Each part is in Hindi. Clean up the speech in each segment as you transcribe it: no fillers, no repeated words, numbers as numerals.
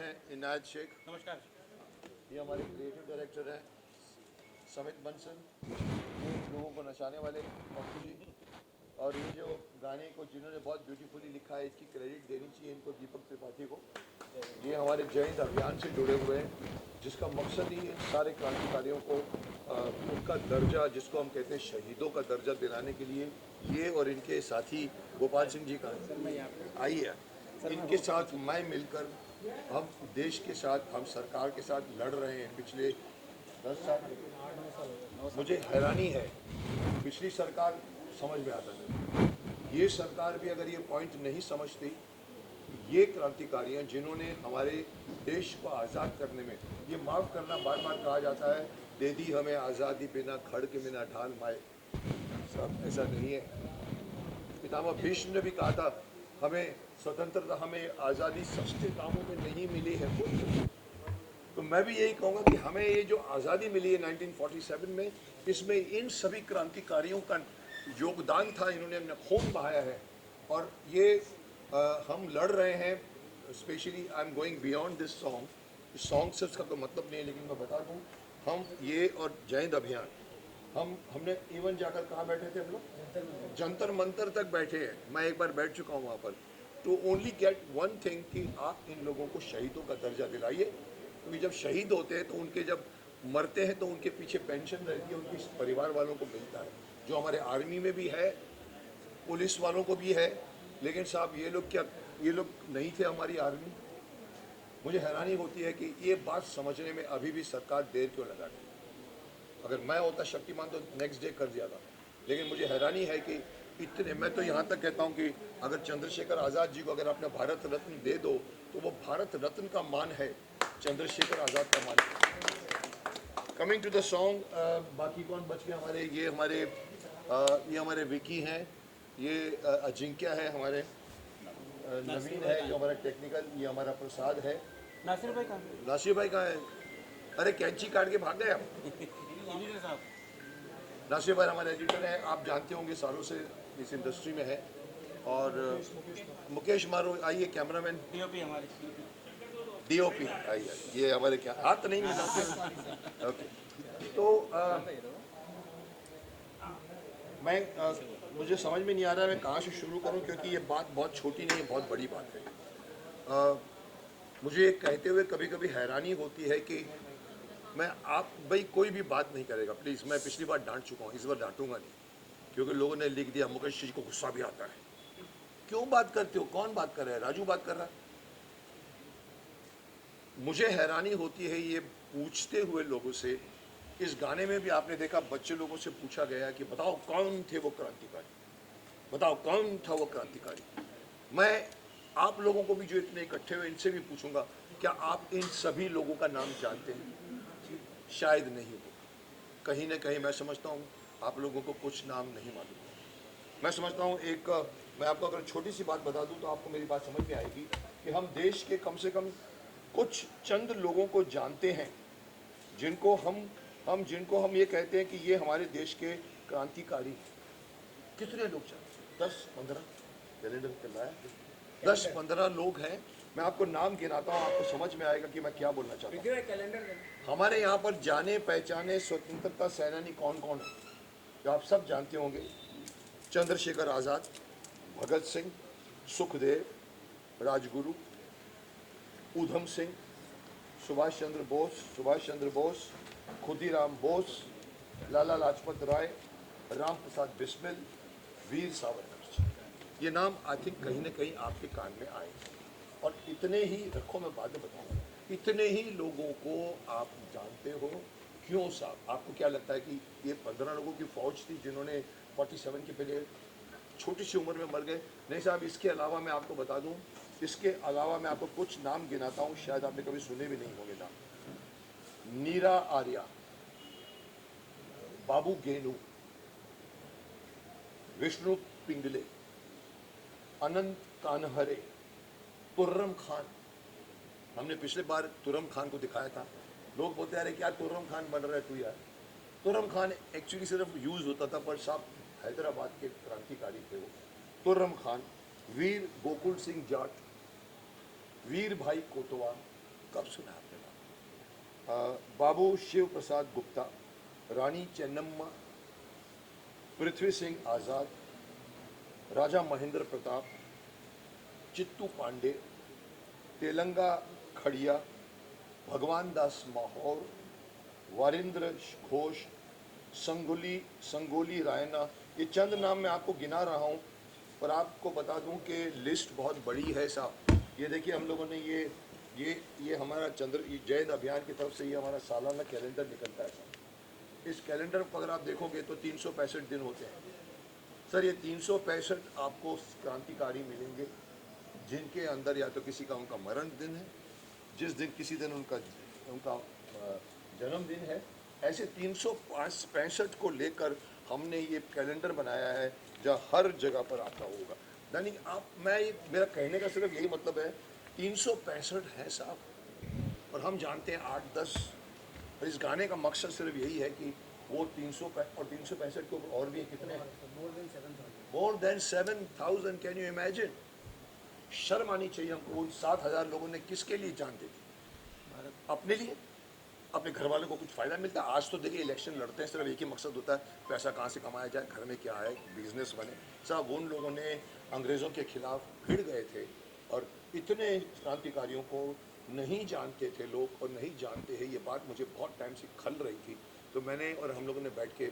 हैं इनायत शेख, नमस्कार। ये हमारे क्रिएटिव डायरेक्टर हैं समित बंसल, ये लोगों को नचाने वाले पप्पू जी, और ये जो गाने को जिन्होंने बहुत ब्यूटीफुली लिखा है इसकी क्रेडिट देनी चाहिए इनको, दीपक त्रिपाठी को। ये हमारे जय हिंद अभियान से जुड़े हुए हैं जिसका मकसद ही इन सारे क्रांतिकारियों को उनका दर्जा, जिसको हम कहते हैं शहीदों का दर्जा दिलाने के लिए ये और इनके साथी गोपाल सिंह जी का आई है, इनके साथ मैं मिलकर हम देश के साथ, हम सरकार के साथ लड़ रहे हैं पिछले 10 साल। मुझे हैरानी है, पिछली सरकार समझ में आता था, ये सरकार भी अगर ये पॉइंट नहीं समझती, ये क्रांतिकारियाँ जिन्होंने हमारे देश को आज़ाद करने में, ये माफ़ करना बार बार कहा जाता है, दे दी हमें आज़ादी बिना खड़ के बिना ढाल माए, सब ऐसा नहीं है। पितामह भीष्म ने भी कहा था हमें स्वतंत्रता, हमें आज़ादी सस्ते दामों में नहीं मिली है। तो मैं भी यही कहूँगा कि हमें ये जो आज़ादी मिली है 1947 में, इसमें इन सभी क्रांतिकारियों का योगदान था, इन्होंने अपना खून बहाया है और ये हम लड़ रहे हैं। Specially I am going beyond this song, इस सॉन्ग से उसका कोई मतलब नहीं है, लेकिन मैं बता दूँ हम ये और जय हिंद अभियान, हमने इवन जाकर कहाँ बैठे थे हम लोग, जंतर मंतर तक बैठे हैं। मैं एक बार बैठ चुका हूँ वहाँ पर, to only get one thing कि आप इन लोगों को शहीदों का दर्जा दिलाइए, क्योंकि जब शहीद होते हैं तो उनके, जब मरते हैं तो उनके पीछे पेंशन रहती है, उनके परिवार वालों को मिलता है, जो हमारे आर्मी में भी है, पुलिस वालों को भी है। लेकिन साहब ये लोग क्या, ये लोग नहीं थे हमारी आर्मी। मुझे हैरानी होती है कि ये बात समझने में अभी भी सरकार देर क्यों लगा रही है। अगर मैं होता शक्तिमान तो नेक्स्ट डे कर दिया था, लेकिन मुझे हैरानी है कि इतने, मैं तो यहाँ तक कहता हूँ कि अगर चंद्रशेखर आज़ाद जी को अगर आपने भारत रत्न दे दो तो वो भारत रत्न का मान है, चंद्रशेखर आज़ाद का मान है। कमिंग टू द सॉन्ग, बाकी कौन बच गए हमारे, ये हमारे विकी हैं, ये अजिंक्य है, हमारे नवीन है जो हमारा टेक्निकल, ये हमारा प्रसाद है। नासिर भाई कहाँ? नासिर भाई कहाँ है? अरे कैंची काट के भाग गए आप। एडिटर साहब। नासिर भाई हमारे एडिटर हैं, आप जानते होंगे सालों से इस इंडस्ट्री में है। और मुकेश मारो आइए, कैमरामैन डीओपी हमारे। डीओपी आइए, ये हमारे क्या हाथ तो नहीं मिलते। ओके, तो मुझे समझ में नहीं आ रहा है मैं कहाँ से शुरू करूँ, क्योंकि ये बात बहुत छोटी नहीं है, बहुत बड़ी बात है। मुझे कहते हुए कभी कभी हैरानी होती है कि मैं, आप भाई कोई भी बात नहीं करेगा प्लीज़, मैं पिछली बार डांट चुका हूँ, इस बार डांटूंगा नहीं, क्योंकि लोगों ने लिख दिया मुकेश जी को गुस्सा भी आता है। क्यों बात करते हो, कौन बात कर रहा है, राजू बात कर रहा है। मुझे हैरानी होती है ये पूछते हुए लोगों से। इस गाने में भी आपने देखा बच्चे लोगों से पूछा गया कि बताओ कौन थे वो क्रांतिकारी, बताओ कौन था वो क्रांतिकारी। मैं आप लोगों को भी जो इतने इकट्ठे हुए इनसे भी पूछूंगा, क्या आप इन सभी लोगों का नाम जानते हैं? शायद नहीं हो, कहीं ना कहीं मैं समझता हूँ आप लोगों को कुछ नाम नहीं मालूम। मैं समझता हूँ मैं आपको अगर छोटी सी बात बता दूँ तो आपको मेरी बात समझ में आएगी कि हम देश के कम से कम कुछ चंद लोगों को जानते हैं जिनको हम ये कहते हैं कि ये हमारे देश के क्रांतिकारी। कितने लोग जानते हैं? 10-15 कैलेंडर चल रहा है, 10-15 लोग हैं। मैं आपको नाम गिनाता हूँ, आपको समझ में आएगा कि मैं क्या बोलना चाहता हूँ। हमारे यहाँ पर जाने पहचाने स्वतंत्रता सेनानी कौन कौन है जो आप सब जानते होंगे? चंद्रशेखर आज़ाद, भगत सिंह, सुखदेव, राजगुरु, ऊधम सिंह, सुभाष चंद्र बोस, खुदीराम बोस, लाला लाजपत राय, राम प्रसाद बिस्मिल, वीर सावरकर। ये नाम आई थिंक कहीं ना कहीं आपके कान में आए, और इतने ही रखो, मैं बाद में बताऊंगा, इतने ही लोगों को आप जानते हो। क्यों साहब, आपको क्या लगता है कि ये 15 लोगों की फौज थी जिन्होंने 47 के पहले छोटी सी उम्र में मर गए? नहीं साहब, इसके अलावा मैं आपको बता दूं, इसके अलावा मैं आपको कुछ नाम गिनाता हूं, शायद आपने कभी सुने भी नहीं होंगे नाम। नीरा आर्या, बाबू गेनू, विष्णु पिंगले, अनंत कानहरे, तुर्रम खान। हमने पिछले बार तुर्रम खान को दिखाया था, लोग बोलते आ रहे क्या तुर्रम खान बन रहा है तू यार। तुर्रम खान एक्चुअली सिर्फ यूज होता था, पर साहब हैदराबाद के क्रांतिकारी थे वो। तुर्रम खान, वीर गोकुल सिंह जाट, वीर भाई कोतवाल, कब सुना आपने नाम? बाबू शिव प्रसाद गुप्ता, रानी चेन्नम्मा, पृथ्वी सिंह आज़ाद, राजा महेंद्र प्रताप, चित्तू पांडे, तेलंगा खड़िया, भगवान दास माहौर, वारिंद्र घोष, संगोली रायना। ये चंद नाम मैं आपको गिना रहा हूँ, पर आपको बता दूं कि लिस्ट बहुत बड़ी है साहब। ये देखिए, हम लोगों ने ये हमारा जैद अभियान की तरफ से ये हमारा सालाना कैलेंडर निकलता है साहब। इस कैलेंडर को अगर आप देखोगे तो 365 दिन होते हैं सर। ये 365 आपको क्रांतिकारी मिलेंगे जिनके अंदर या तो किसी का उनका मरण दिन है, जिस दिन किसी दिन उनका जन्मदिन है। ऐसे 365 को लेकर हमने ये कैलेंडर बनाया है जहाँ हर जगह पर आता होगा। यानी मेरा कहने का सिर्फ यही मतलब है, 365 है साहब, और हम जानते हैं 8-10। और इस गाने का मकसद सिर्फ यही है कि वो 365 को और भी कितने हैं? More than 7,000। Can you imagine? शर्म आनी चाहिए हमको। उन 7,000 लोगों ने किसके लिए जान दी थी? अपने लिए, अपने घर वालों को कुछ फ़ायदा मिलता है? आज तो देखिए इलेक्शन लड़ते हैं, सिर्फ एक ही मकसद होता है, पैसा कहाँ से कमाया जाए, घर में क्या आए, बिजनेस बने। साहब उन लोगों ने अंग्रेज़ों के खिलाफ भिड़ गए थे, और इतने क्रांतिकारियों को नहीं जानते थे लोग, और नहीं जानते हैं। ये बात मुझे बहुत टाइम से खल रही थी, तो मैंने और हम लोगों ने बैठ के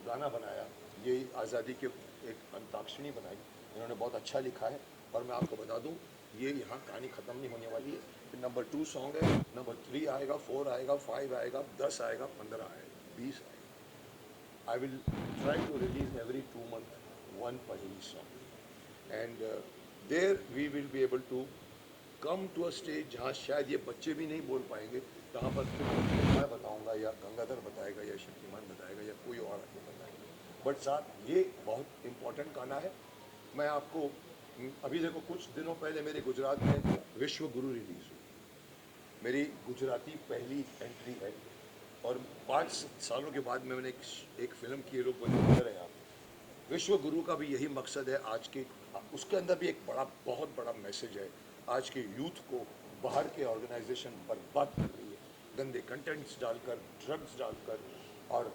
गाना बनाया। ये आज़ादी के एक अंताक्षरी बनाई, इन्होंने बहुत अच्छा लिखा है। और मैं आपको बता दूं, ये यहाँ कहानी ख़त्म नहीं होने वाली है। नंबर 2 सॉन्ग है, नंबर 3 आएगा, 4 आएगा, 5 आएगा, 10 आएगा, 15 आएगा, 20 आएगा। I will try to release every 2 months one Paheli song, and there we will be able to come to a stage जहाँ शायद ये बच्चे भी नहीं बोल पाएंगे, जहाँ पर मैं बताऊँगा या गंगाधर बताएगा या शक्तिमान बताएगा या कोई और आके बताएगा। बट साहब ये बहुत इम्पोर्टेंट गाना है। मैं आपको अभी देखो, कुछ दिनों पहले मेरे गुजरात में विश्व गुरु रिलीज हुई। मेरी गुजराती पहली एंट्री है, और 5 सालों के बाद मैंने एक फिल्म की, लोग बोलते हैं आप। विश्व गुरु का भी यही मकसद है आज के, उसके अंदर भी एक बहुत बड़ा मैसेज है। आज के यूथ को बाहर के ऑर्गेनाइजेशन बर्बाद कर रही है, गंदे कंटेंट्स डालकर, ड्रग्स डालकर, और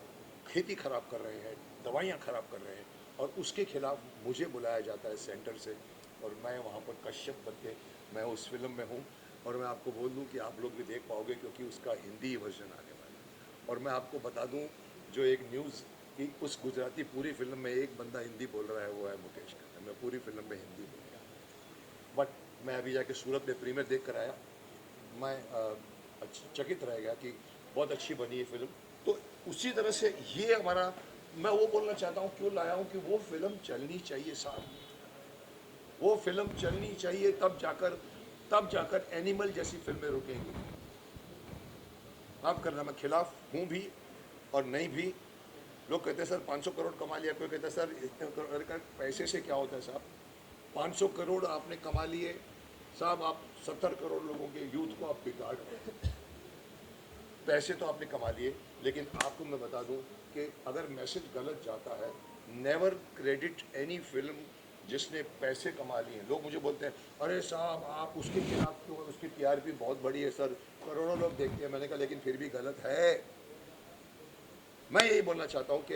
खेती खराब कर रहे हैं, दवाइयाँ खराब कर रहे हैं, और उसके खिलाफ मुझे बुलाया जाता है सेंटर से, और मैं वहाँ पर कश्यप बन के मैं उस फिल्म में हूँ। और मैं आपको बोल दूँ कि आप लोग भी देख पाओगे, क्योंकि उसका हिंदी वर्जन आने वाला है। और मैं आपको बता दूँ, जो एक न्यूज़ कि उस गुजराती पूरी फिल्म में एक बंदा हिंदी बोल रहा है, वो है मुकेश खन्ना। मैं पूरी फिल्म में हिंदी बोल रहा हूँ। बट मैं अभी जाके सूरत में प्रीमियर देख कर आया, मैं चकित रह गया कि बहुत अच्छी बनी है फिल्म। तो उसी तरह से ये हमारा, मैं वो बोलना चाहता हूँ, क्यों लाया हूँ कि वो फिल्म चलनी चाहिए साहब, वो फिल्म चलनी चाहिए, तब जाकर एनिमल जैसी फिल्में रुकेंगी। माफ करना, मैं खिलाफ हूँ भी और नहीं भी। लोग कहते हैं सर 500 करोड़ कमा लिया, कोई कहता है सर इतने करोड़ का पैसे से क्या होता है साहब। 500 करोड़ आपने कमा लिए साहब, आप 70 करोड़ लोगों के यूथ को आप बिगाड़ रहे हैं। पैसे तो आपने कमा लिए, लेकिन आपको मैं बता दूं कि अगर मैसेज गलत जाता है, नेवर क्रेडिट एनी फिल्म जिसने पैसे कमा लिए। लोग मुझे बोलते हैं, अरे साहब आप उसके खिलाफ क्यों, उसकी टीआरपी बहुत बड़ी है सर, करोड़ों लोग देखते हैं। मैंने कहा लेकिन फिर भी गलत है। मैं यही बोलना चाहता हूँ कि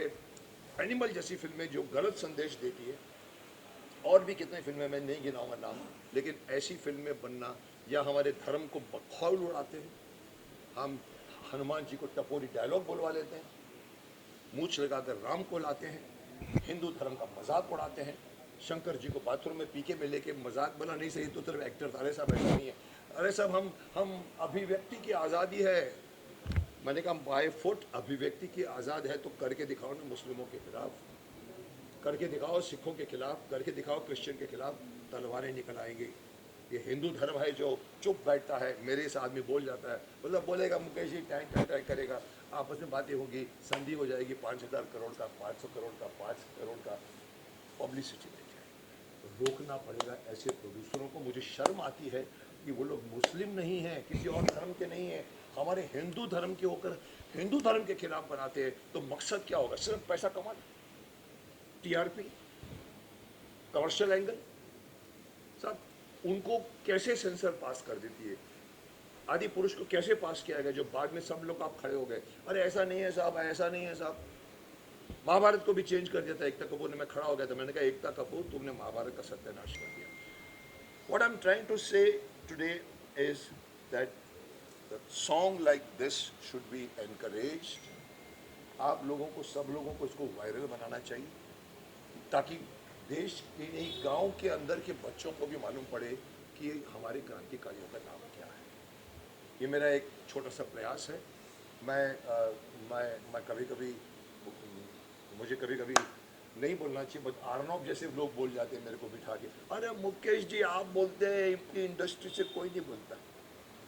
एनिमल जैसी फिल्में जो गलत संदेश देती है, और भी कितने फिल्में मैं नहीं गिनाऊंगा नाम, लेकिन ऐसी फिल्में बनना, या हमारे धर्म को बखौल उड़ाते हैं। हम हनुमान जी को टपोरी डायलॉग बोलवा लेते हैं, मूछ लगाकर राम को लाते हैं, हिंदू धर्म का मजाक उड़ाते हैं, शंकर जी को बाथरूम में पीके में लेके मजाक बना। नहीं सही तो सिर्फ एक्टर था। अरे साहब ऐसा नहीं है। अरे साहब हम अभिव्यक्ति की आज़ादी है। मैंने कहा बाय फुट अभिव्यक्ति की आज़ाद है, तो करके दिखाओ ना मुस्लिमों के खिलाफ, करके दिखाओ सिखों के खिलाफ, करके दिखाओ क्रिश्चियन के खिलाफ, तलवारें निकल आएंगी। ये हिंदू धर्म है जो चुप बैठता है। मेरे से आदमी बोल जाता है, मतलब बोलेगा मुकेश जी टैंक करेगा, आपस में बातें होगी, संधि हो जाएगी, 5,000 करोड़ का, 500 करोड़ का, 5 करोड़ का पब्लिसिटी मिल जाए। रोकना पड़ेगा ऐसे प्रोड्यूसरों को। मुझे शर्म आती है कि वो लोग मुस्लिम नहीं हैं, किसी और धर्म के नहीं हैं, हमारे हिंदू धर्म के होकर हिंदू धर्म के खिलाफ बनाते हैं। तो मकसद क्या होगा? सिर्फ पैसा कमाना, टीआरपी, कमर्शियल एंगल। साहब उनको कैसे सेंसर पास कर देती है। आदि पुरुष को कैसे पास किया गया, जो बाद में सब लोग आप खड़े हो गए, अरे ऐसा नहीं है साहब, ऐसा नहीं है साहब। महाभारत को भी चेंज कर दिया था एकता कपूर ने। मैं खड़ा हो गया था, मैंने कहा एकता कपूर तुमने महाभारत का सत्यानाश कर दिया। What I'm trying to say today is that the song like this should be encouraged. आप लोगों को, सब लोगों को इसको वायरल बनाना चाहिए, ताकि देश के नहीं गांव के अंदर के बच्चों को भी मालूम पड़े कि हमारे क्रांतिकारियों का नाम क्या है। ये मेरा एक छोटा सा प्रयास है। मैं कभी कभी, मुझे कभी कभी नहीं बोलना चाहिए, बट आर्नब जैसे लोग बोल जाते हैं मेरे को बिठा के, अरे मुकेश जी आप बोलते हैं, इतनी इंडस्ट्री से कोई नहीं बोलता।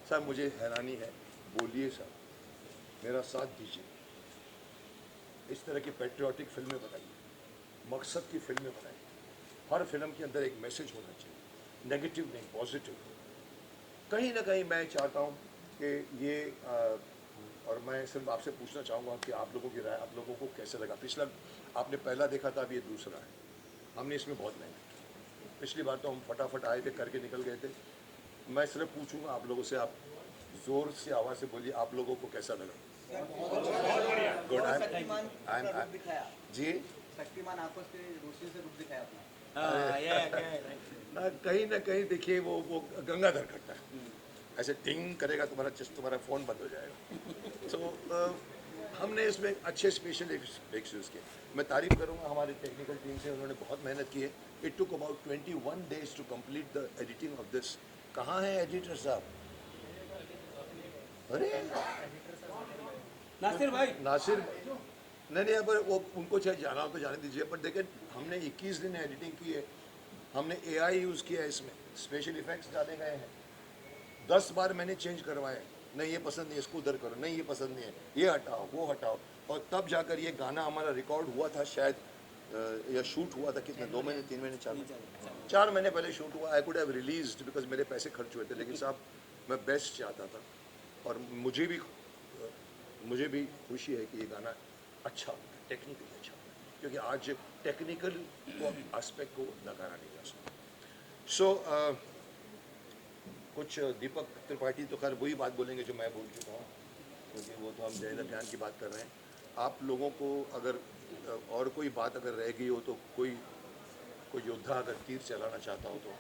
साहब मुझे हैरानी है, बोलिए साहब, मेरा साथ दीजिए। इस तरह की पेट्रियाटिक फिल्में बनाइए, मकसद की फिल्में बनाइए। हर फिल्म के अंदर एक मैसेज होना चाहिए, नेगेटिव नहीं, पॉजिटिव। कहीं ना कहीं मैं चाहता हूँ कि ये और मैं सिर्फ आपसे पूछना चाहूँगा कि आप लोगों की राय, आप लोगों को कैसे लगा। पिछला आपने पहला देखा था, अब ये दूसरा है। हमने इसमें बहुत मेहनत की। पिछली बार तो हम फटाफट आए थे, करके निकल गए थे। मैं सिर्फ पूछूंगा आप लोगों से, आप जोर से आवाज़ से बोलिए, आप लोगों को कैसा लगा। गुड। जी शक्तिमान आपस के रोशनी से रूप दिखाया अपना। कहीं ना कहीं देखिए वो गंगाधर करता है, ऐसे टिंग करेगा तुम्हारा फ़ोन बंद हो जाएगा। तो हमने इसमें अच्छे स्पेशल इफेक्ट्स यूज़ किए। मैं तारीफ करूंगा हमारी टेक्निकल टीम से, उन्होंने बहुत मेहनत की है। It took about 21 days to complete the editing of this. कहाँ है एडिटर साहब? अरे नासिर भाई, नासिर नहीं, पर वो उनको चाहे जाना हो तो जाने दीजिए। पर देखिए हमने 21 दिन एडिटिंग की है, हमने AI यूज़ किया है, इसमें स्पेशल इफेक्ट्स डाले गए हैं। 10 बार मैंने चेंज करवाए, नहीं ये पसंद नहीं है, इसको उधर करो, नहीं ये पसंद नहीं है, ये हटाओ, वो हटाओ। और तब जाकर ये गाना हमारा रिकॉर्ड हुआ था शायद, या शूट हुआ था कितने, 2 महीने, 3 महीने, 4 महीने पहले शूट हुआ। I could have released because मेरे पैसे खर्च हुए थे, लेकिन साहब मैं बेस्ट चाहता था। और मुझे भी खुशी है कि ये गाना अच्छा, टेक्निकली अच्छा, क्योंकि आज टेक्निकल एस्पेक्ट को नकारा नहीं जा सकता। सो कुछ दीपक त्रिपाठी तो खैर वही बात बोलेंगे जो मैं बोल चुका हूँ, क्योंकि वो तो हम जय ज्ञान की बात कर रहे हैं। आप लोगों को अगर और कोई बात अगर रह गई हो, तो कोई योद्धा अगर तीर चलाना चाहता हो तो